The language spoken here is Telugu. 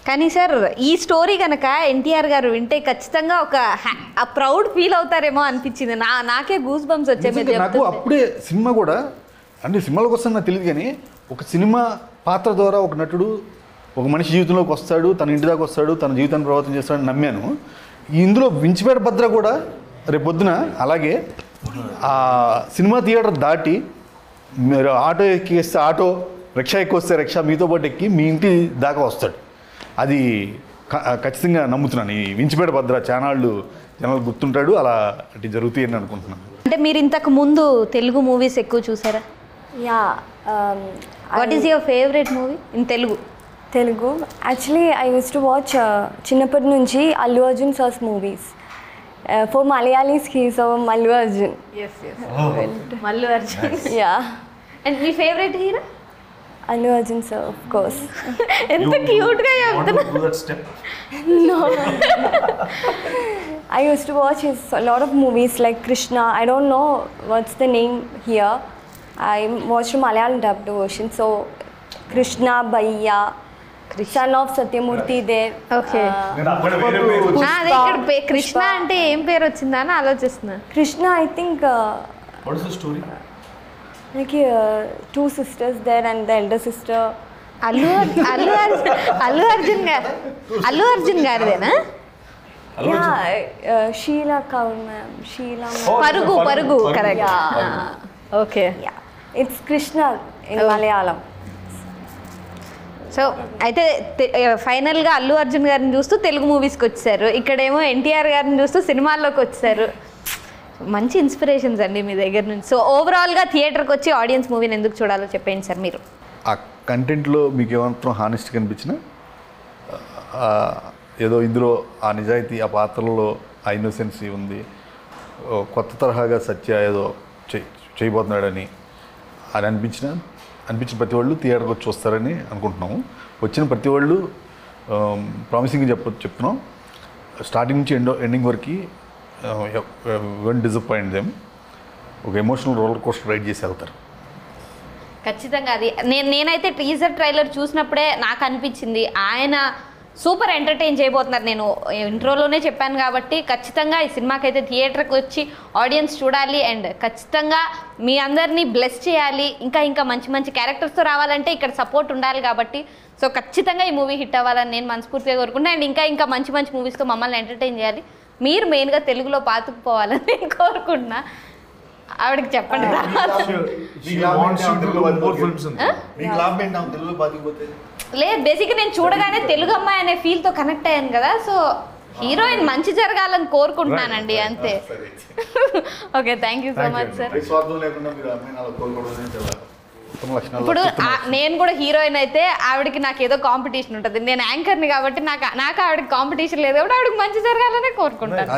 కానీ సార్ ఈ స్టోరీ కనుక ఎన్టీఆర్ గారు వింటే ఖచ్చితంగా ఒక ప్రౌడ్ ఫీల్ అవుతారేమో అనిపించింది. నాకే గూస్ బంప్స్ వచ్చాయి. నాకు అప్పుడే సినిమా కూడా అంటే సినిమాలకు వస్తాను నాకు తెలియదు, కానీ ఒక సినిమా పాత్ర ద్వారా ఒక నటుడు ఒక మనిషి జీవితంలోకి వస్తాడు, తన ఇంటి దాకా వస్తాడు, తన జీవితాన్ని ప్రభావితం చేస్తాడని నమ్మాను. ఇందులో వించిపేట భద్ర కూడా రేపొద్దున అలాగే ఆ సినిమా థియేటర్ దాటి మీరు ఆటో ఎక్కిస్తే ఆటో, రిక్షా ఎక్కి వస్తే రిక్షా మీతో పాటు ఎక్కి మీ ఇంటి దాకా వస్తాడు. అది ఖచ్చితంగా నమ్ముతున్నాను. ఈ వించిపేట భద్ర ఛానళ్ళు జనాలు గుర్తుంటాడు, అలా అంటే జరుగుతాయి అని అనుకుంటున్నాను. అంటే మీరు ఇంతకు ముందు తెలుగు మూవీస్ ఎక్కువ చూసారా? Yeah. What is your favourite movie in Telugu? Telugu actually I use to watch చిన్నప్పటి నుంచి Allu Arjun sir's movies. For Malayalis he's Allu Arjun. Mallu Arjun. Yeah. And మీ favourite hero? Allu Arjun sir of course. ఎంత క్యూట్గా చెప్తున్నా. No. I used to watch a lot of movies like Krishna. I don't know what's the name here. I watched a Malayalam dubbed version. So Krishna, Bhaiya, son of Satyamurthy there. Okay. అదే ఇక్కడ కృష్ణ అంటే ఏం పేరు వచ్చిందా అని ఆలోచిస్తున్నా. Krishna, I think What is the story? like two sisters there and the elder sister. Allu Arjun గారిదేనా? Yeah, Sheila Kaur ma'am. Sheila ma'am. పరుగు correct. Okay. Yeah, it's Krishna in Malayalam. So అయితే ఫైనల్గా అల్లు అర్జున్ గారిని చూస్తూ తెలుగు మూవీస్కి వచ్చారు, ఇక్కడేమో ఎన్టీఆర్ గారిని చూస్తూ సినిమాల్లోకి వచ్చారు. మంచి ఇన్స్పిరేషన్స్ అండి మీ దగ్గర నుంచి. సో ఓవరాల్గా థియేటర్కి వచ్చి ఆడియన్స్ మూవీని ఎందుకు చూడాలో చెప్పండి సార్ మీరు. ఆ కంటెంట్లో మీకు ఏమాత్రం హానెస్ట్గా అనిపించినా, ఏదో ఇందులో ఆ నిజాయితీ, ఆ పాత్రలో ఆ ఇన్నోసెన్సీ ఉంది, కొత్త తరహాగా సత్య ఏదో చేయబోతున్నాడని అది అనిపించిన ప్రతి వాళ్ళు థియేటర్కి వచ్చి చూస్తారని అనుకుంటున్నాము. వచ్చిన ప్రతి వాళ్ళు ప్రామిసింగ్గా చెప్తున్నాం. స్టార్టింగ్ నుంచి ఎండింగ్ వరకు వన్ డిసప్పాయింట్ దెమ్. ఒక ఎమోషనల్ రోలర్ కోస్టర్ రైడ్ చేసి వెళ్తారు ఖచ్చితంగా. అది నేనైతే టీజర్ ట్రైలర్ చూసినప్పుడే నాకు అనిపించింది ఆయన సూపర్ ఎంటర్టైన్ చేయబోతున్నారు. నేను ఇంట్రోలోనే చెప్పాను కాబట్టి ఖచ్చితంగా ఈ సినిమాకి అయితే థియేటర్కి వచ్చి ఆడియన్స్ చూడాలి. అండ్ ఖచ్చితంగా మీ అందరినీ బ్లెస్ చేయాలి. ఇంకా మంచి మంచి క్యారెక్టర్స్తో రావాలంటే ఇక్కడ సపోర్ట్ ఉండాలి కాబట్టి సో ఖచ్చితంగా ఈ మూవీ హిట్ అవ్వాలని నేను మనస్ఫూర్తిగా కోరుకుంటున్నాను. అండ్ ఇంకా మంచి మంచి మూవీస్తో మమ్మల్ని ఎంటర్టైన్ చేయాలి. మీరు మెయిన్గా తెలుగులో పాతుకుపోవాలని నేను కోరుకుంటున్నా. ఆవిడకి చెప్పండి. లేదు, బేసిక్గా నేను చూడగానే తెలుగు అమ్మాయి అనే ఫీల్తో కనెక్ట్ అయ్యాను కదా. సో హీరోయిన్ మంచి జరగాలని కోరుకుంటున్నానండి, అంతే. Okay, thank you so much sir. ఇప్పుడు నేను కూడా హీరోయిన్ అయితే ఆవిడకి నాకు ఏదో కాంపిటీషన్ ఉంటుంది. నేను యాంకర్ని కాబట్టి నాకు ఆవిడకి కాంపిటీషన్ లేదు కాబట్టి ఆవిడకి మంచి జరగాలనే కోరుకుంటాను.